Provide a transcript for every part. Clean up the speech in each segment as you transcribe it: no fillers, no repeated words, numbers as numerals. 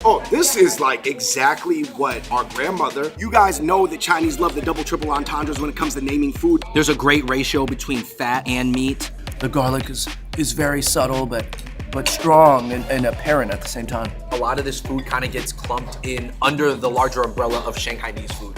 Oh, this is like exactly what our grandmother. You guys know that Chinese love the double, triple entendres when it comes to naming food. There's a great ratio between fat and meat. The garlic is very subtle, but strong and apparent at the same time. A lot of this food kind of gets clumped in under the larger umbrella of Shanghainese food.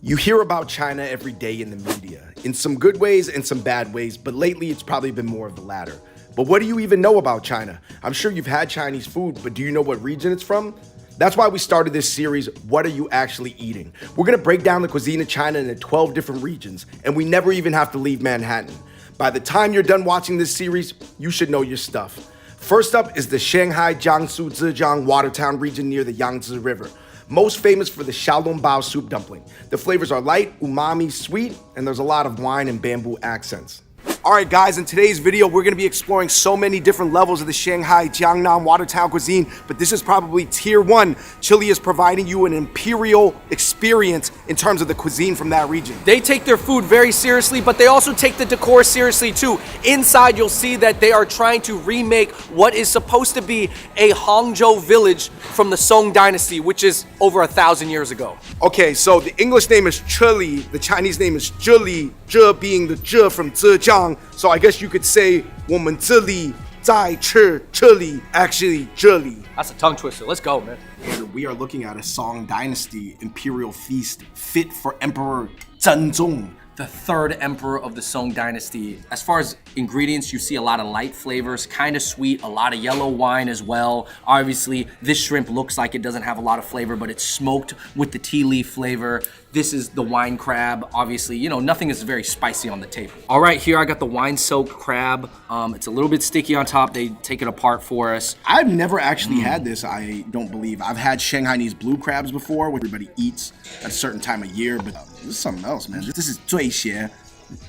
You hear about China every day in the media, in some good ways and some bad ways, but lately it's probably been more of the latter. But what do you even know about China? I'm sure you've had Chinese food, but do you know what region it's from? That's why we started this series, What Are You Actually Eating? We're gonna break down the cuisine of China into 12 different regions, and we never even have to leave Manhattan. By the time you're done watching this series, you should know your stuff. First up is the Shanghai, Jiangsu, Zhejiang, Watertown region near the Yangtze River. Most famous for the xiaolongbao soup dumpling. The flavors are light, umami, sweet, and there's a lot of wine and bamboo accents. All right, guys, in today's video, we're gonna be exploring so many different levels of the Shanghai, Jiangnan, Watertown cuisine, but this is probably tier 1. Chile is providing you an imperial experience in terms of the cuisine from that region. They take their food very seriously, but they also take the decor seriously too. Inside, you'll see that they are trying to remake what is supposed to be a Hangzhou village from the Song Dynasty, which is over 1,000 years ago. Okay, so the English name is Chili, the Chinese name is Zhili, zhe being the zhe from Zhejiang. So I guess you could say 我们这里在吃这里 actually 这里. That's a tongue twister. Let's go, man. And we are looking at a Song Dynasty imperial feast fit for Emperor Zhenzong, the third emperor of the Song Dynasty. As far as ingredients, you see a lot of light flavors, kind of sweet, a lot of yellow wine as well. Obviously, this shrimp looks like it doesn't have a lot of flavor, but it's smoked with the tea leaf flavor. This is the wine crab. Obviously, you know, nothing is very spicy on the table. All right, here I got the wine-soaked crab. It's a little bit sticky on top. They take it apart for us. I've never actually had this, I don't believe. I've had Shanghainese blue crabs before, where everybody eats at a certain time of year, but this is something else, man. This is 醉蟹,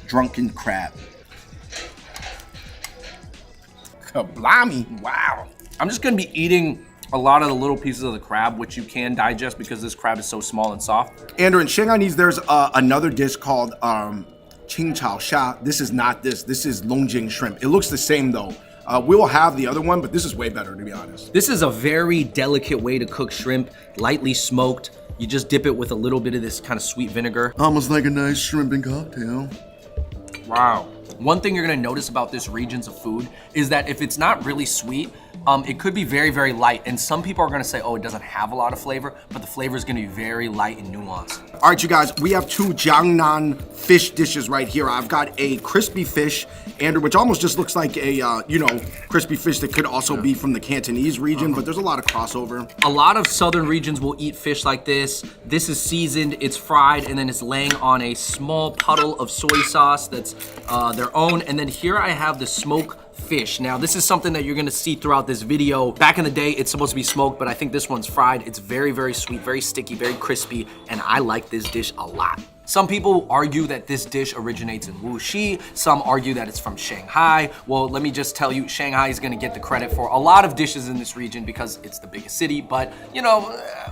drunken crab. Kablami, wow. I'm just gonna be eating a lot of the little pieces of the crab, which you can digest because this crab is so small and soft. Andrew, in Shanghainese, there's another dish called Qing Chao Sha. This is not this. This is Longjing shrimp. It looks the same though. We will have the other one, but this is way better, to be honest. This is a very delicate way to cook shrimp, lightly smoked. You just dip it with a little bit of this kind of sweet vinegar. Almost like a nice shrimp and cocktail. Wow. One thing you're gonna notice about this regions of food is that if it's not really sweet, it could be very, very light. And some people are gonna say, oh, it doesn't have a lot of flavor, but the flavor is gonna be very light and nuanced. All right, you guys, we have 2 Jiangnan fish dishes right here. I've got a crispy fish, Andrew, which almost just looks like a, crispy fish that could also be from the Cantonese region, but there's a lot of crossover. A lot of southern regions will eat fish like this. This is seasoned, it's fried, and then it's laying on a small puddle of soy sauce that's their own. And then here I have the smoked fish. Now, this is something that you're gonna see throughout this video. Back in the day, it's supposed to be smoked, but I think this one's fried. It's very, very sweet, very sticky, very crispy, and I like this dish a lot. Some people argue that this dish originates in Wuxi. Some argue that it's from Shanghai. Well, let me just tell you, Shanghai is gonna get the credit for a lot of dishes in this region because it's the biggest city, but you know,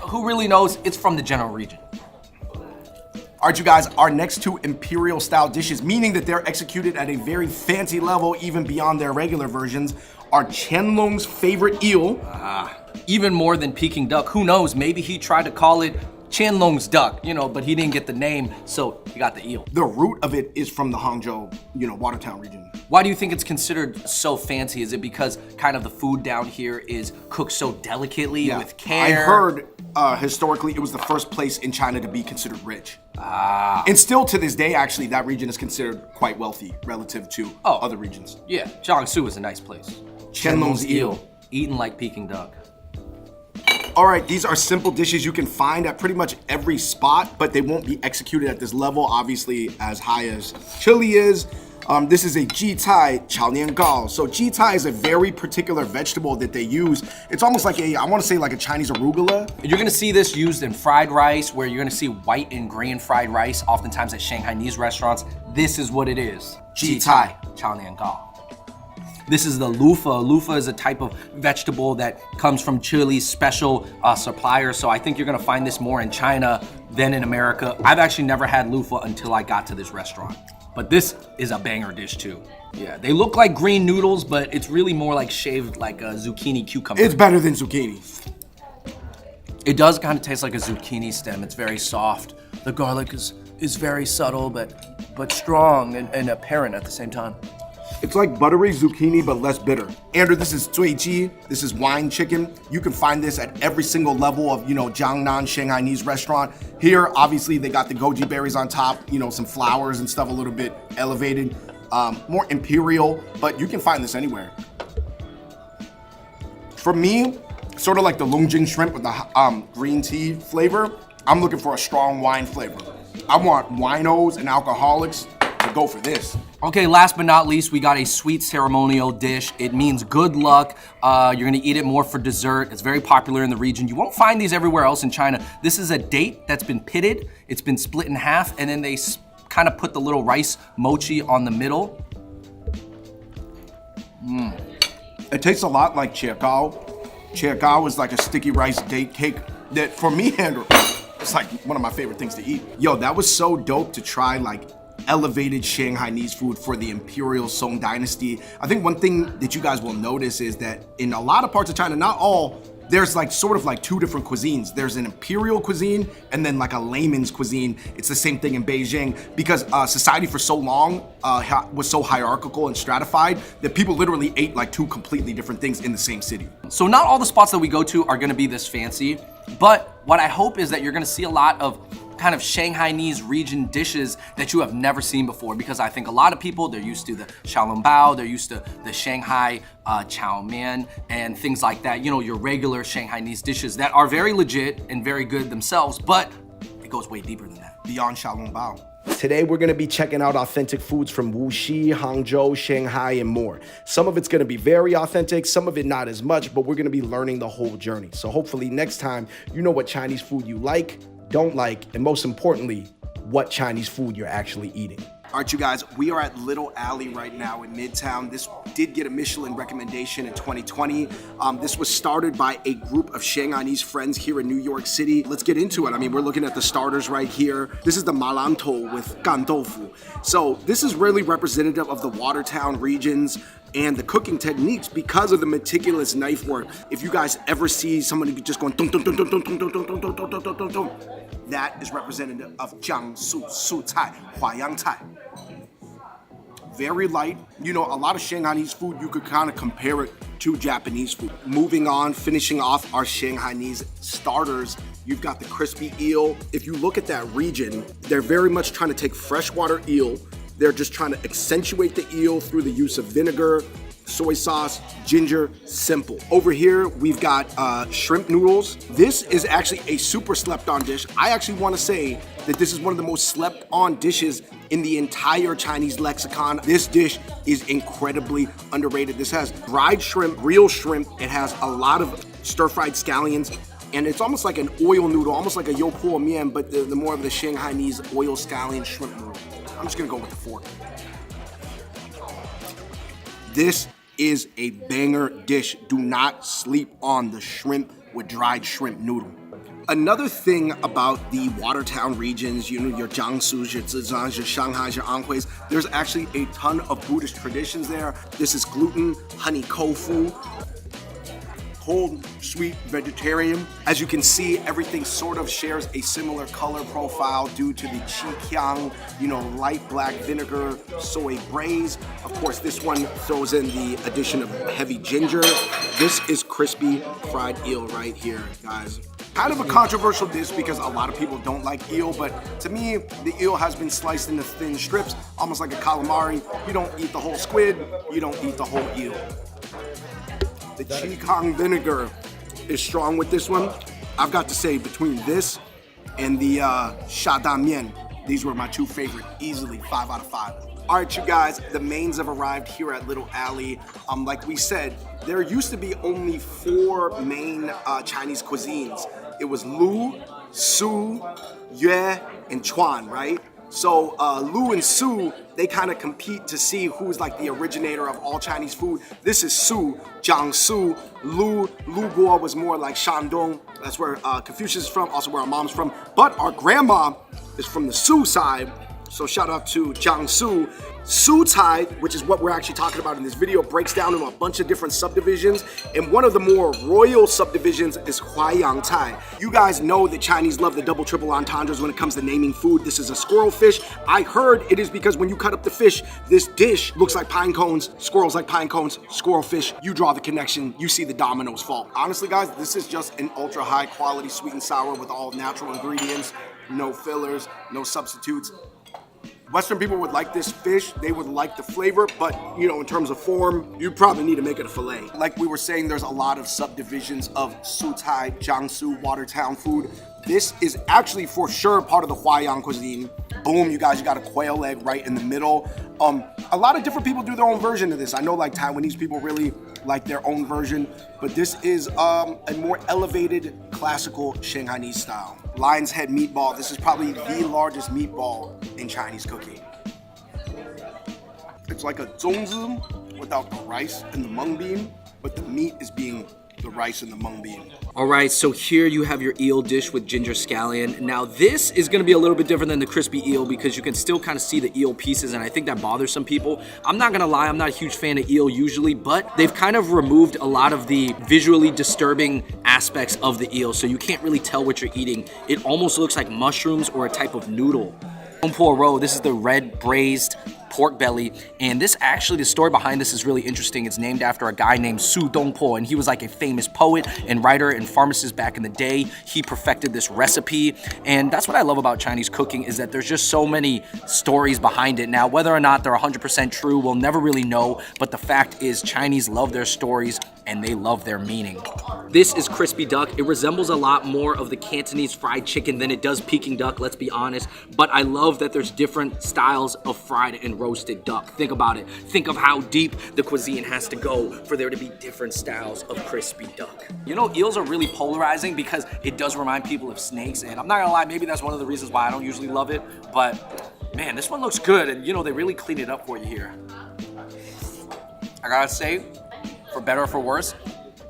who really knows? It's from the general region. All right, you guys, our next 2 imperial style dishes, meaning that they're executed at a very fancy level, even beyond their regular versions, are Qianlong's favorite eel. Even more than Peking duck. Who knows? Maybe he tried to call it Qianlong's duck, but he didn't get the name, so he got the eel. The root of it is from the Hangzhou, Watertown region. Why do you think it's considered so fancy? Is it because kind of the food down here is cooked so delicately with care? I heard historically it was the first place in China to be considered rich. And still to this day, actually, that region is considered quite wealthy relative to other regions. Yeah, Jiangsu is a nice place. Qianlong's eel. Eaten like Peking duck. All right, these are simple dishes you can find at pretty much every spot, but they won't be executed at this level, obviously as high as Chile is. This is a ji cai chao nian gao. So ji cai is a very particular vegetable that they use. It's almost like I want to say like a Chinese arugula. You're gonna see this used in fried rice, where you're gonna see white and green fried rice, oftentimes at Shanghainese restaurants. This is what it is. Ji cai chao nian gao. This is the loofah. Loofah is a type of vegetable that comes from Chile's special supplier. So I think you're gonna find this more in China than in America. I've actually never had loofah until I got to this restaurant. But this is a banger dish too. Yeah, they look like green noodles, but it's really more like shaved like a zucchini cucumber. It's better than zucchini. It does kind of taste like a zucchini stem. It's very soft. The garlic is very subtle, but strong and apparent at the same time. It's like buttery zucchini, but less bitter. Andrew, this is cui ji. This is wine chicken. You can find this at every single level of, Jiangnan Shanghainese restaurant. Here, obviously, they got the goji berries on top, some flowers and stuff a little bit elevated. More imperial, but you can find this anywhere. For me, sort of like the Longjing shrimp with the green tea flavor, I'm looking for a strong wine flavor. I want winos and alcoholics to go for this. Okay, last but not least, we got a sweet ceremonial dish. It means good luck. You're gonna eat it more for dessert. It's very popular in the region. You won't find these everywhere else in China. This is a date that's been pitted. It's been split in half, and then they kind of put the little rice mochi on the middle. It tastes a lot like chia gao. Chia gao is like a sticky rice date cake that, for me, Andrew, it's like one of my favorite things to eat. Yo, that was so dope to try like elevated Shanghainese food for the Imperial Song Dynasty. I think one thing that you guys will notice is that in a lot of parts of China, not all, there's like sort of like two different cuisines. There's an imperial cuisine and then like a layman's cuisine. It's the same thing in Beijing because society for so long was so hierarchical and stratified that people literally ate like two completely different things in the same city. So not all the spots that we go to are gonna be this fancy, but what I hope is that you're gonna see a lot of kind of Shanghainese region dishes that you have never seen before, because I think a lot of people, they're used to the xiaolongbao, they're used to the Shanghai chow mein and things like that, your regular Shanghainese dishes that are very legit and very good themselves, but it goes way deeper than that. Beyond xiaolongbao. Today, we're gonna be checking out authentic foods from Wuxi, Hangzhou, Shanghai, and more. Some of it's gonna be very authentic, some of it not as much, but we're gonna be learning the whole journey. So hopefully next time, you know what Chinese food you like, don't like, and most importantly, what Chinese food you're actually eating. All right, you guys, we are at Little Alley right now in Midtown. This did get a Michelin recommendation in 2020. This was started by a group of Shanghainese friends here in New York City. Let's get into it. I mean, we're looking at the starters right here. This is the malantou with gan tofu. So this is really representative of the Watertown regions and the cooking techniques because of the meticulous knife work. If you guys ever see somebody just going dum dum dum dum dum dum dum dum dum dum dum dum dum, that is representative of Jiangsu Su Cai, Huayang Cai. Very light. A lot of Shanghainese food, you could kind of compare it to Japanese food. Moving on, finishing off our Shanghainese starters, you've got the crispy eel. If you look at that region, they're very much trying to take freshwater eel. They're just trying to accentuate the eel through the use of vinegar, soy sauce, ginger, simple. Over here, we've got shrimp noodles. This is actually a super slept on dish. I actually want to say that this is one of the most slept on dishes in the entire Chinese lexicon. This dish is incredibly underrated. This has dried shrimp, real shrimp. It has a lot of stir-fried scallions, and it's almost like an oil noodle, almost like a yopo mian, but the more of the Shanghainese oil scallion shrimp noodle. I'm just gonna go with the fork. This is a banger dish. Do not sleep on the shrimp with dried shrimp noodle. Another thing about the Watertown regions, your Jiangsu, your Zhejiang, your Shanghai, your Anhui's, there's actually a ton of Buddhist traditions there. This is gluten, honey tofu, cold, sweet, vegetarian. As you can see, everything sort of shares a similar color profile due to the chikiang, light black vinegar, soy braise. Of course, this one throws in the addition of heavy ginger. This is crispy fried eel right here, guys. Kind of a controversial dish because a lot of people don't like eel, but to me, the eel has been sliced into thin strips, almost like a calamari. You don't eat the whole squid, you don't eat the whole eel. The chikiang vinegar is strong with this one. I've got to say, between this and the shada mian, these were my two favorite, easily 5 out of 5. All right, you guys, the mains have arrived here at Little Alley. Like we said, there used to be only 4 main Chinese cuisines. It was Lu, Su, Yue, and Chuan, right? So Lu and Su, they kind of compete to see who's like the originator of all Chinese food. This is Su, Jiangsu. Lu Guo was more like Shandong. That's where Confucius is from, also where our mom's from. But our grandma is from the Su side. So shout out to Jiangsu. Sucai, which is what we're actually talking about in this video, breaks down into a bunch of different subdivisions. And one of the more royal subdivisions is Huaiyangcai. You guys know that Chinese love the double triple entendres when it comes to naming food. This is a squirrel fish. I heard it is because when you cut up the fish, this dish looks like pine cones, squirrels like pine cones, squirrel fish. You draw the connection, you see the dominoes fall. Honestly, guys, this is just an ultra high quality sweet and sour with all natural ingredients, no fillers, no substitutes. Western people would like this fish, they would like the flavor, but you know, in terms of form, you probably need to make it a fillet. Like we were saying, there's a lot of subdivisions of Sucai, Jiangsu, Watertown food. This is actually for sure part of the Huaiyang cuisine. Boom, you guys, you got a quail egg right in the middle. A lot of different people do their own version of this. I know like Taiwanese people really like their own version, but this is a more elevated classical Shanghainese style. Lion's head meatball. This is probably the largest meatball in Chinese cooking. It's like a zongzi without the rice and the mung bean, but the meat is being the rice and the mung bean. All right, so here you have your eel dish with ginger scallion. Now this is gonna be a little bit different than the crispy eel because you can still kind of see the eel pieces, and I think that bothers some people. I'm not gonna lie, I'm not a huge fan of eel usually, but they've kind of removed a lot of the visually disturbing aspects of the eel, so you can't really tell what you're eating. It almost looks like mushrooms or a type of noodle. Dongpo roe, this is the red braised pork belly, and this actually, the story behind this is really interesting. It's named after a guy named Su Dongpo, and he was like a famous poet and writer and pharmacist back in the day. He perfected this recipe, and that's what I love about Chinese cooking, is that there's just so many stories behind it. Now, whether or not they're 100% true, we'll never really know, but the fact is Chinese love their stories and they love their meaning. This is crispy duck. It resembles a lot more of the Cantonese fried chicken than it does Peking duck, let's be honest, but I love that there's different styles of fried and roasted duck. Think about it. Think of how deep the cuisine has to go for there to be different styles of crispy duck. You know, eels are really polarizing because it does remind people of snakes, and I'm not gonna lie, maybe that's one of the reasons why I don't usually love it, but man, this one looks good, and you know, they really clean it up for you here. I gotta say, for better or for worse,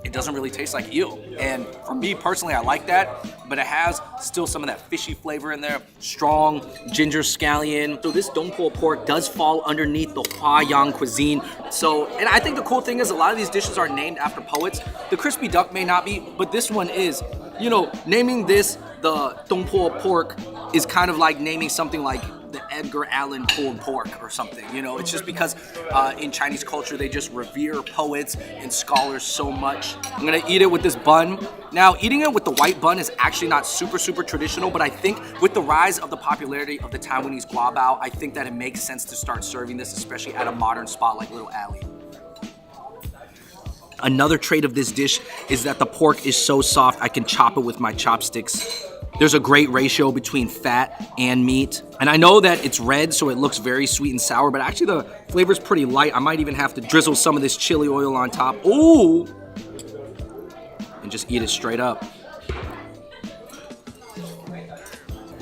it doesn't really taste like eel. And for me personally, I like that, but it has still some of that fishy flavor in there. Strong ginger scallion. So this Dongpo pork does fall underneath the Huaiyang cuisine. So, and I think the cool thing is a lot of these dishes are named after poets. The crispy duck may not be, but this one is. You know, naming this the Dongpo pork is kind of like naming something like the Edgar Allan pulled pork or something. You know, it's just because in Chinese culture they just revere poets and scholars so much. I'm gonna eat it with this bun. Now, eating it with the white bun is actually not super traditional, but I think with the rise of the popularity of the Taiwanese guabao, I think that it makes sense to start serving this, especially at a modern spot like Little Alley. Another trait of this dish is that the pork is so soft I can chop it with my chopsticks. There's a great ratio between fat and meat. And I know that it's red, so it looks very sweet and sour, but actually the flavor's pretty light. I might even have to drizzle some of this chili oil on top. Ooh! And just eat it straight up.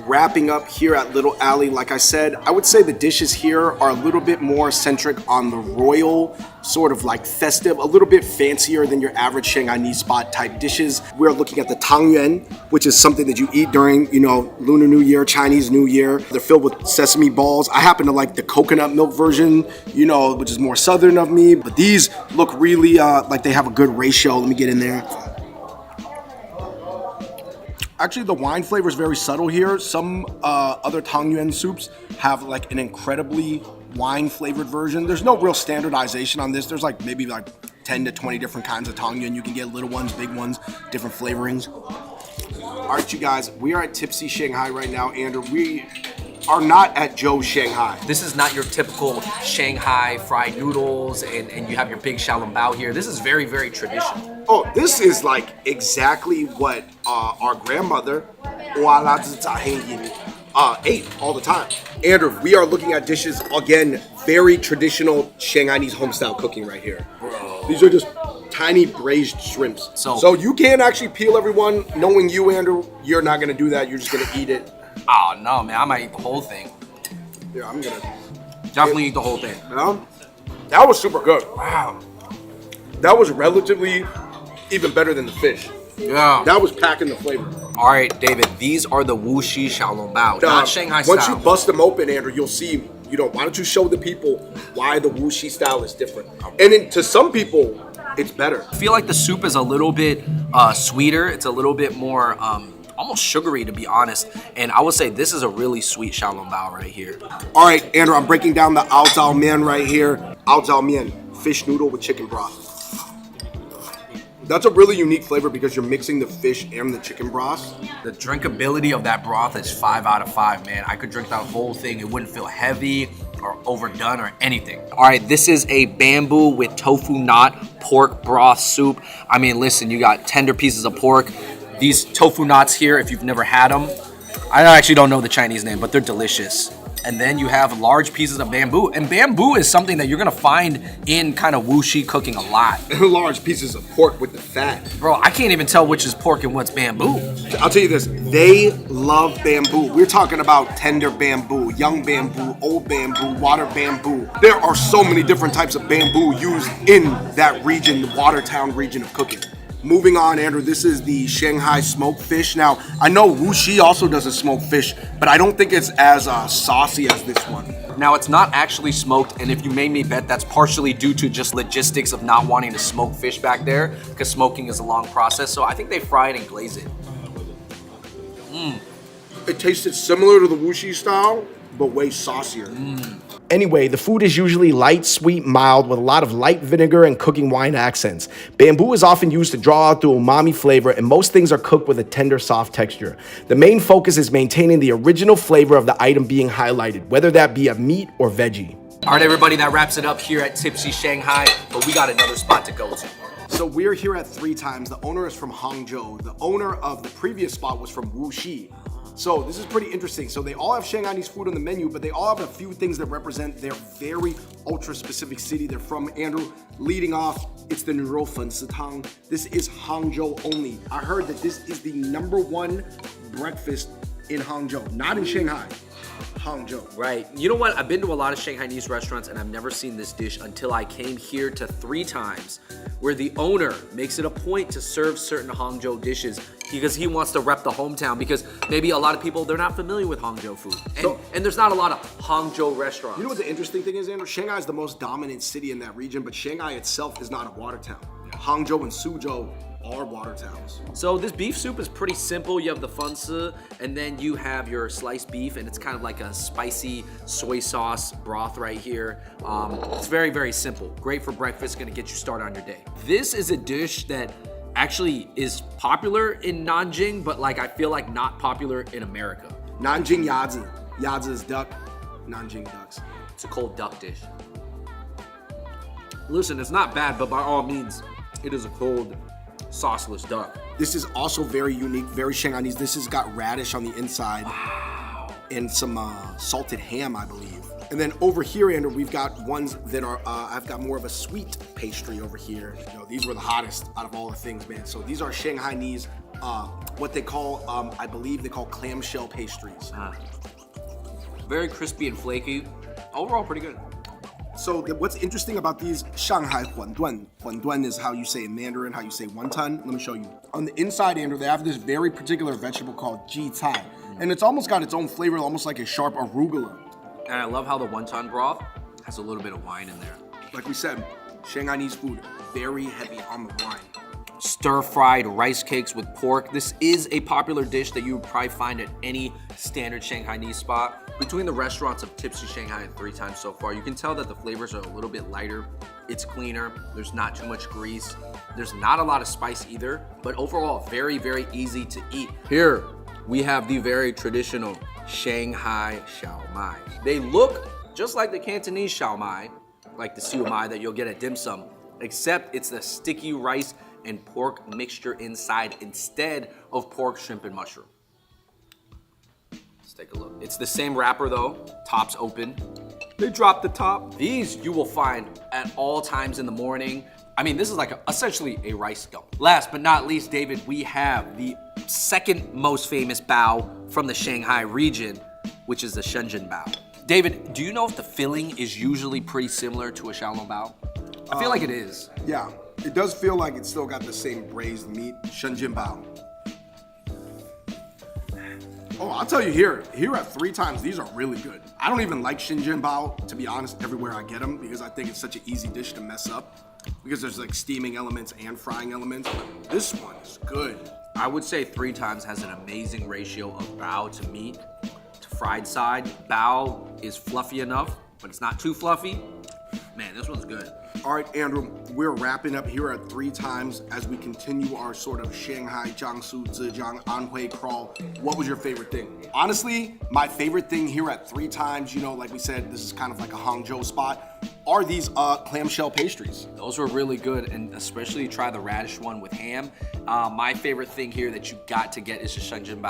Wrapping up here at Little Alley, like I said, I would say the dishes here are a little bit more centric on the royal, sort of like festive, a little bit fancier than your average Shanghainese spot type dishes. We're looking at the tangyuan, which is something that you eat during, you know, Lunar New Year, Chinese New Year. They're filled with sesame balls. I happen to like the coconut milk version, you know, which is more southern of me, but these look really like they have a good ratio. Let me get in there. Actually, the wine flavor is very subtle here. Some other tangyuan soups have like an incredibly wine flavored version. There's no real standardization on this. There's like maybe like 10 to 20 different kinds of tangyuan. You can get little ones, big ones, different flavorings. All right, you guys, we are at Tipsy Shanghai right now, and we are not at Joe's Shanghai. This is not your typical Shanghai fried noodles and you have your big xiaolongbao here. This is very traditional. Oh, this is like exactly what our grandmother ate all the time. Andrew, we are looking at dishes, again, very traditional Shanghainese home-style cooking right here. Bro. These are just tiny braised shrimps. So you can actually peel everyone. Knowing you, Andrew, you're not gonna do that. You're just gonna eat it. Oh no, man, I might eat the whole thing. Yeah, I'm gonna definitely eat the whole thing. That was super good. Wow. That was relatively even better than the fish. Yeah. That was packing the flavor. All right, David, these are the Wuxi Xiaolongbao, not Shanghai Once style. you bust them open, Andrew, you'll see. Why don't you show the people why the Wuxi style is different? And then to some people, it's better. I feel like the soup is a little bit sweeter. It's a little bit more almost sugary, to be honest. And I would say this is a really sweet Xiaolongbao right here. All right, Andrew, I'm breaking down the ao zhao mian right here. Ao zhao mian, fish noodle with chicken broth. That's a really unique flavor because you're mixing the fish and the chicken broth. The drinkability of that broth is 5 out of 5, man. I could drink that whole thing. It wouldn't feel heavy or overdone or anything. All right, this is a bamboo with tofu knot pork broth soup. I mean, listen, you got tender pieces of pork. These tofu knots here, if you've never had them, I actually don't know the Chinese name, but they're delicious. And then you have large pieces of bamboo. And bamboo is something that you're gonna find in kind of Wuxi cooking a lot. Large pieces of pork with the fat. Bro, I can't even tell which is pork and what's bamboo. I'll tell you this, they love bamboo. We're talking about tender bamboo, young bamboo, old bamboo, water bamboo. There are so many different types of bamboo used in that region, the Watertown region of cooking. Moving on, Andrew, this is the Shanghai smoked fish. Now, I know Wuxi also does a smoked fish, but I don't think it's as saucy as this one. Now, it's not actually smoked, and if you made me bet, that's partially due to just logistics of not wanting to smoke fish back there, because smoking is a long process, so I think they fry it and glaze it. It tasted similar to the Wuxi style, but way saucier. Anyway, the food is usually light, sweet, mild, with a lot of light vinegar and cooking wine accents. Bamboo is often used to draw out the umami flavor, and most things are cooked with a tender, soft texture. The main focus is maintaining the original flavor of the item being highlighted, whether that be a meat or veggie. All right, everybody, that wraps it up here at Tipsy Shanghai, but we got another spot to go to. So we're here at 3 Times. The owner is from Hangzhou. The owner of the previous spot was from Wuxi. So this is pretty interesting. So they all have Shanghainese food on the menu, but they all have a few things that represent their very ultra-specific city they're from. Andrew, leading off, it's the Nuro Fensi Tang. This is Hangzhou only. I heard that this is the #1 breakfast in Hangzhou, not in Shanghai. Hangzhou. Right. You know what? I've been to a lot of Shanghainese restaurants and I've never seen this dish until I came here to 3 Times, where the owner makes it a point to serve certain Hangzhou dishes because he wants to rep the hometown, because maybe a lot of people, they're not familiar with Hangzhou food. And there's not a lot of Hangzhou restaurants. You know what the interesting thing is, Andrew? Shanghai is the most dominant city in that region, but Shanghai itself is not a water town. Hangzhou and Suzhou are water towns. So this beef soup is pretty simple. You have the funsi, and then you have your sliced beef, and it's kind of like a spicy soy sauce broth right here. It's very, very simple. Great for breakfast, gonna get you started on your day. This is a dish that actually is popular in Nanjing, but like I feel like not popular in America. Nanjing Yazi. Yazi is duck, Nanjing ducks. It's a cold duck dish. Listen, it's not bad, but by all means, it is a cold sauceless duck. This is also very unique, very Shanghainese. This has got radish on the inside. Wow. And some salted ham, I believe. And then over here, Andrew, we've got ones that are, I've got more of a sweet pastry over here. You know, these were the hottest out of all the things, man. So these are Shanghainese, what they call, I believe they call clamshell pastries. Very crispy and flaky. Overall, pretty good. So what's interesting about these Shanghai huanduan, huanduan is how you say in Mandarin, how you say wonton. Let me show you. On the inside, Andrew, they have this very particular vegetable called ji cai. And it's almost got its own flavor, almost like a sharp arugula. And I love how the wonton broth has a little bit of wine in there. Like we said, Shanghainese food, very heavy on the wine. Stir-fried rice cakes with pork. This is a popular dish that you would probably find at any standard Shanghainese spot. Between the restaurants of Tipsy Shanghai and 3 Times so far, you can tell that the flavors are a little bit lighter. It's cleaner. There's not too much grease. There's not a lot of spice either, but overall, very, very easy to eat. Here, we have the very traditional Shanghai Xiao Mai. They look just like the Cantonese Xiao Mai, like the siu mai that you'll get at dim sum, except it's the sticky rice and pork mixture inside instead of pork, shrimp, and mushroom. Let's take a look. It's the same wrapper though, top's open. They dropped the top. These you will find at all times in the morning. I mean, this is like essentially a rice dump. Last but not least, David, we have the second most famous bao from the Shanghai region, which is the Shenzhen bao. David, do you know if the filling is usually pretty similar to a Xiaolongbao? I feel like it is. Yeah, it does feel like it's still got the same braised meat, Shenzhen bao. Oh, I'll tell you here at 3 times, these are really good. I don't even like Xinjianbao, to be honest, everywhere I get them, because I think it's such an easy dish to mess up, because there's like steaming elements and frying elements. But this one is good. I would say 3 times has an amazing ratio of bao to meat to fried side. Bao is fluffy enough, but it's not too fluffy. Man, this one's good. All right, Andrew, we're wrapping up here at 3 times as we continue our sort of Shanghai, Jiangsu, Zhejiang, Anhui crawl. What was your favorite thing? Honestly, my favorite thing here at 3 times, you know, like we said, this is kind of like a Hangzhou spot, are these clamshell pastries. Those were really good, and especially try the radish one with ham. My favorite thing here that you got to get is the Shenzhen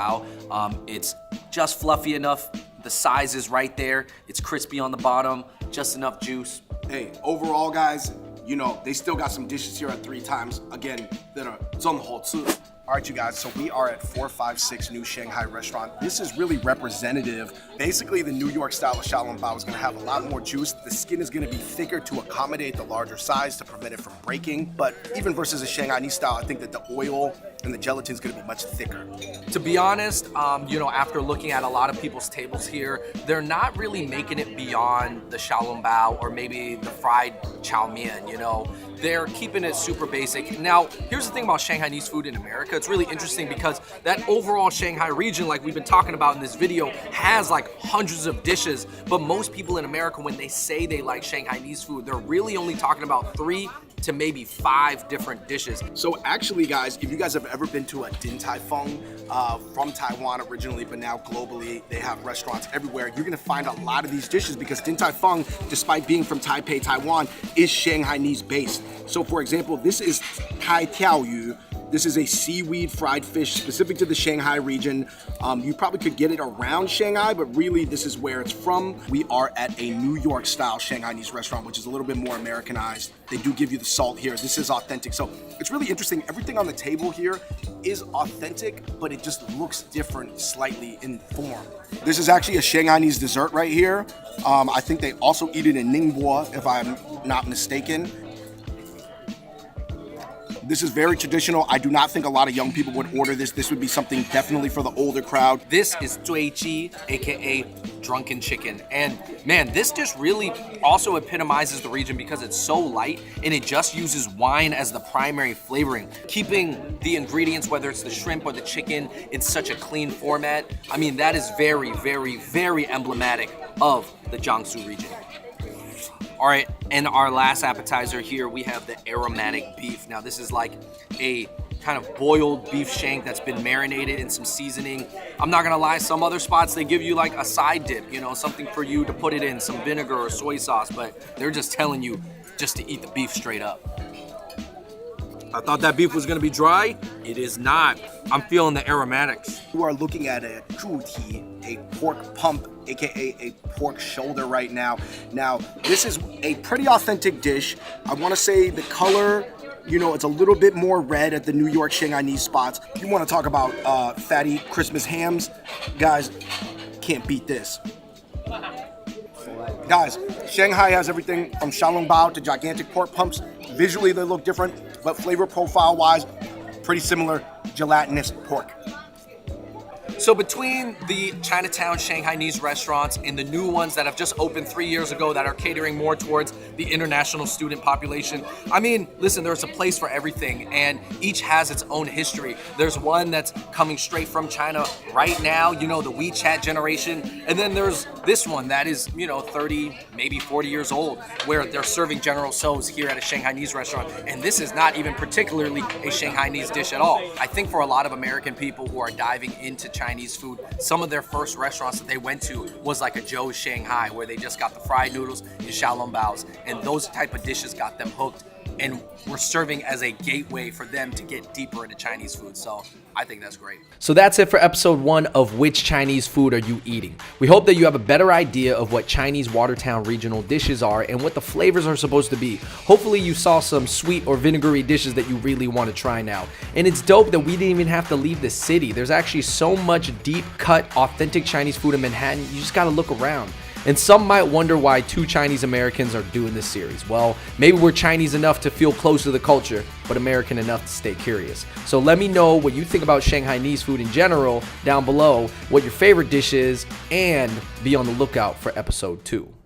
It's just fluffy enough. The size is right there. It's crispy on the bottom, just enough juice. Hey, overall, guys, you know, they still got some dishes here at 3 times, again, that are 正好吃. All right, you guys, so we are at 456 New Shanghai Restaurant. This is really representative. Basically, the New York style of xiaolongbao is gonna have a lot more juice. The skin is gonna be thicker to accommodate the larger size to prevent it from breaking. But even versus a Shanghainese style, I think that the oil and the gelatin is gonna be much thicker. To be honest, you know, after looking at a lot of people's tables here, they're not really making it beyond the xiaolongbao or maybe the fried chow mein, you know. They're keeping it super basic. Now, here's the thing about Shanghainese food in America. It's really interesting because that overall Shanghai region, like we've been talking about in this video, has like hundreds of dishes. But most people in America, when they say they like Shanghainese food, they're really only talking about 3 to maybe 5 different dishes. So actually, guys, if you guys have ever been to a Din Tai Fung from Taiwan originally, but now globally, they have restaurants everywhere, you're gonna find a lot of these dishes because Din Tai Fung, despite being from Taipei, Taiwan, is Shanghainese based. So for example, this is Tai Tiao Yu. This is a seaweed fried fish specific to the Shanghai region. You probably could get it around Shanghai, but really this is where it's from. We are at a New York style Shanghainese restaurant, which is a little bit more Americanized. They do give you the salt here. This is authentic. So it's really interesting. Everything on the table here is authentic, but it just looks different slightly in form. This is actually a Shanghainese dessert right here. I think they also eat it in Ningbo, if I'm not mistaken. This is very traditional. I do not think a lot of young people would order this. This would be something definitely for the older crowd. This is zuiqi, aka drunken chicken. And man, this dish really also epitomizes the region because it's so light and it just uses wine as the primary flavoring, keeping the ingredients, whether it's the shrimp or the chicken, in such a clean format. I mean, that is very, very, very emblematic of the Jiangsu region. All right, and our last appetizer here, we have the aromatic beef. Now this is like a kind of boiled beef shank that's been marinated in some seasoning. I'm not gonna lie, some other spots, they give you like a side dip, you know, something for you to put it in, some vinegar or soy sauce, but they're just telling you just to eat the beef straight up. I thought that beef was gonna be dry. It is not. I'm feeling the aromatics. You are looking at a zhuti, a pork pump, aka a pork shoulder right now. Now, this is a pretty authentic dish. I wanna say the color, you know, it's a little bit more red at the New York Shanghainese spots. If you wanna talk about fatty Christmas hams, guys, can't beat this. Guys, Shanghai has everything from xiaolongbao to gigantic pork pumps. Visually, they look different, but flavor profile-wise, pretty similar, gelatinous pork. So between the Chinatown Shanghainese restaurants and the new ones that have just opened 3 years ago that are catering more towards the international student population, I mean, listen, there's a place for everything and each has its own history. There's one that's coming straight from China right now, you know, the WeChat generation. And then there's this one that is, you know, 30, maybe 40 years old, where they're serving General Tso's here at a Shanghainese restaurant. And this is not even particularly a Shanghainese dish at all. I think for a lot of American people who are diving into Chinese food, some of their first restaurants that they went to was like a Joe's Shanghai, where they just got the fried noodles and xiaolongbaos, and those type of dishes got them hooked and were serving as a gateway for them to get deeper into Chinese food. So I think that's great. So that's it for episode 1 of Which Chinese Food Are You Eating? We hope that you have a better idea of what Chinese Watertown regional dishes are and what the flavors are supposed to be. Hopefully you saw some sweet or vinegary dishes that you really want to try now. And it's dope that we didn't even have to leave the city. There's actually so much deep cut, authentic Chinese food in Manhattan. You just got to look around. And some might wonder why two Chinese Americans are doing this series. Well, maybe we're Chinese enough to feel close to the culture, but American enough to stay curious. So let me know what you think about Shanghainese food in general down below, what your favorite dish is, and be on the lookout for episode 2.